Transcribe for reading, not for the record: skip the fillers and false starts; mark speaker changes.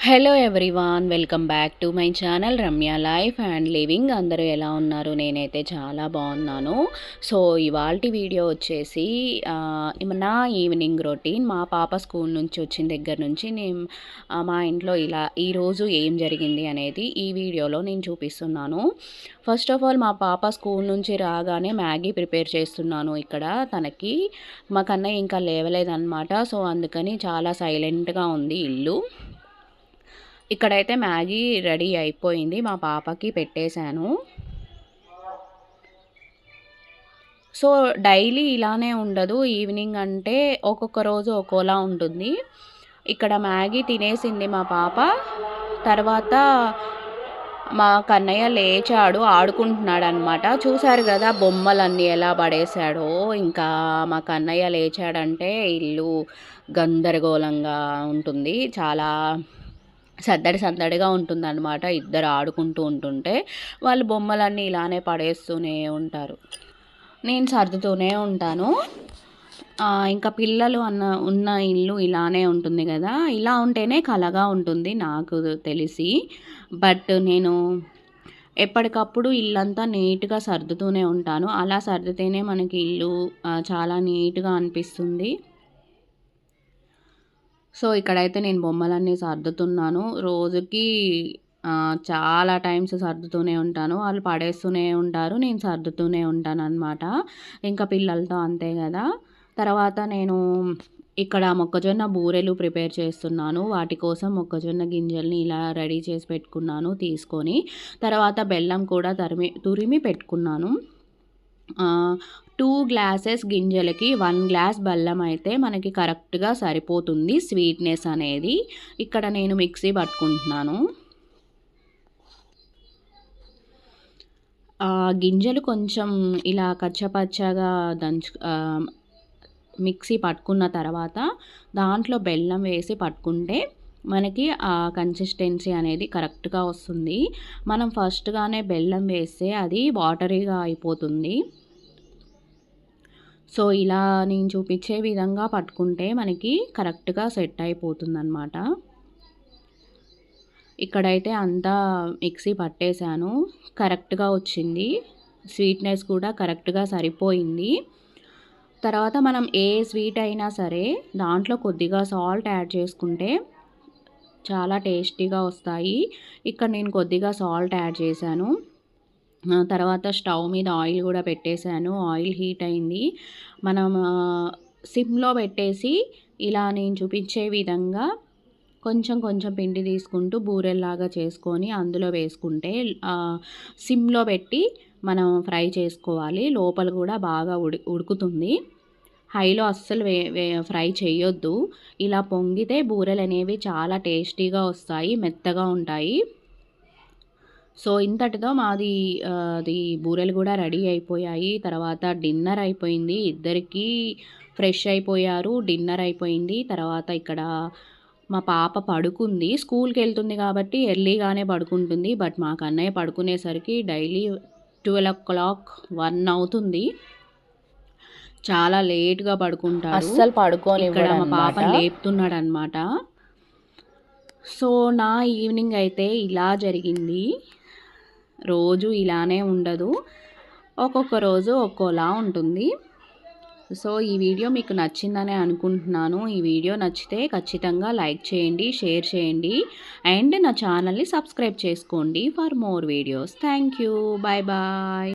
Speaker 1: Hello everyone, welcome back to my channel Ramya life and living. అందరూ ఎలా ఉన్నారు? నేనైతే చాలా బాగున్నాను. సో ఇవాల్టి వీడియో వచ్చేసి నా ఈవినింగ్ రొటీన్. మా పాప స్కూల్ నుంచి వచ్చిన దగ్గర నుంచి నేను మా ఇంట్లో ఇలా ఈరోజు ఏం జరిగింది అనేది ఈ వీడియోలో నేను చూపిస్తున్నాను. ఫస్ట్ ఆఫ్ ఆల్, మా పాప స్కూల్ నుంచి రాగానే మ్యాగీ ప్రిపేర్ చేస్తున్నాను ఇక్కడ తనకి. మా కన్నయ్య ఇంకా లేవలేదన్నమాట. సో అందుకని చాలా సైలెంట్గా ఉంది ఇల్లు. ఇక్కడైతే మ్యాగీ రెడీ అయిపోయింది, మా పాపకి పెట్టేశాను. సో డైలీ ఇలానే ఉండదు, ఈవినింగ్ అంటే ఒక్కొక్క రోజు ఒక్కోలా ఉంటుంది. ఇక్కడ మ్యాగీ తినేసింది మా పాప. తర్వాత మా కన్నయ్య లేచాడు, ఆడుకుంటున్నాడు అనమాట. చూశారు కదా బొమ్మలన్నీ ఎలా పడేశాడో. ఇంకా మా కన్నయ్య లేచాడంటే ఇల్లు గందరగోళంగా ఉంటుంది, చాలా సందడిగా ఉంటుందన్నమాట. ఇద్దరు ఆడుకుంటూ ఉంటుంటే వాళ్ళు బొమ్మలన్నీ ఇలానే పడేస్తూనే ఉంటారు, నేను సర్దుతూనే ఉంటాను. ఇంకా పిల్లలు ఉన్న ఇల్లు ఇలానే ఉంటుంది కదా, ఇలా ఉంటేనే కళగా ఉంటుంది నాకు తెలిసి. బట్ నేను ఎప్పటికప్పుడు ఇల్లంతా నీట్గా సర్దుతూనే ఉంటాను. అలా సర్దితేనే మనకి ఇల్లు చాలా నీట్గా అనిపిస్తుంది. సో ఇక్కడైతే నేను బొమ్మలన్నీ సర్దుతున్నాను. రోజుకి చాలా టైమ్స్ సర్దుతూనే ఉంటాను. వాళ్ళు పడేస్తూనే ఉంటారు, నేను సర్దుతూనే ఉంటానన్నమాట. ఇంకా పిల్లలతో అంతే కదా. తర్వాత నేను ఇక్కడ మొక్కజొన్న బూరెలు ప్రిపేర్ చేస్తున్నాను. వాటి కోసం మొక్కజొన్న గింజల్ని ఇలా రెడీ చేసి పెట్టుకున్నాను తీసుకొని. తర్వాత బెల్లం కూడా తురిమి పెట్టుకున్నాను. 2 గ్లాసెస్ గింజలకి 1 గ్లాస్ బెల్లం అయితే మనకి కరెక్ట్గా సరిపోతుంది స్వీట్నెస్ అనేది. ఇక్కడ నేను మిక్సీ పట్టుకుంటున్నాను. గింజలు కొంచెం ఇలా కచ్చపచ్చగా మిక్సీ పట్టుకున్న తర్వాత దాంట్లో బెల్లం వేసి పట్టుకుంటే మనకి ఆ కన్సిస్టెన్సీ అనేది కరెక్ట్గా వస్తుంది. మనం ఫస్ట్గానే బెల్లం వేస్తే అది వాటరీగా అయిపోతుంది. సో ఇలా నేను చూపించే విధంగా పట్టుకుంటే మనకి కరెక్ట్గా సెట్ అయిపోతుందన్నమాట. ఇక్కడైతే అంతా మిక్సీ పట్టేశాను, కరెక్ట్గా వచ్చింది. స్వీట్నెస్ కూడా కరెక్ట్గా సరిపోయింది. తర్వాత మనం ఏ స్వీట్ అయినా సరే దాంట్లో కొద్దిగా సాల్ట్ యాడ్ చేసుకుంటే చాలా టేస్టీగా వస్తాయి. ఇక్కడ నేను కొద్దిగా సాల్ట్ యాడ్ చేశాను. తర్వాత స్టవ్ మీద ఆయిల్ కూడా పెట్టేశాను. ఆయిల్ హీట్ అయింది. మనం సిమ్లో పెట్టేసి ఇలా నేను చూపించే విధంగా కొంచెం కొంచెం పిండి తీసుకుంటూ బూరెల్లాగా చేసుకొని అందులో వేసుకుంటే సిమ్లో పెట్టి మనం ఫ్రై చేసుకోవాలి. లోపల కూడా బాగా ఉడుకుతుంది. హైలో అస్సలు ఫ్రై చేయొద్దు. ఇలా పొంగితే బూరెలు అనేవి చాలా టేస్టీగా వస్తాయి, మెత్తగా ఉంటాయి. సో ఇంతటితో మాది అది బూరెలు కూడా రెడీ అయిపోయాయి. తర్వాత డిన్నర్ అయిపోయింది, ఇద్దరికీ ఫ్రెష్ అయిపోయారు, డిన్నర్ అయిపోయింది. తర్వాత ఇక్కడ మా పాప పడుకుంది. స్కూల్కి వెళ్తుంది కాబట్టి ఎర్లీగానే పడుకుంటుంది. బట్ మా కన్నయ్య పడుకునేసరికి డైలీ 12 o'clock 1 అవుతుంది. చాలా లేట్గా పడుకుంటాడు,
Speaker 2: అస్సలు పడుకోని.
Speaker 1: ఇక్కడ మా పాప లేపుతున్నాడు అనమాట. సో నా ఈవినింగ్ అయితే ఇలా జరిగింది. రోజు ఇలానే ఉండదు, ఒక్కొక్క రోజు ఒక్కోలా ఉంటుంది. సో ఈ వీడియో మీకు నచ్చిందనే అనుకుంటున్నాను. ఈ వీడియో నచ్చితే ఖచ్చితంగా లైక్ చేయండి, షేర్ చేయండి అండ్ నా ఛానల్ని సబ్స్క్రైబ్ చేసుకోండి for more videos. Thank you, bye bye.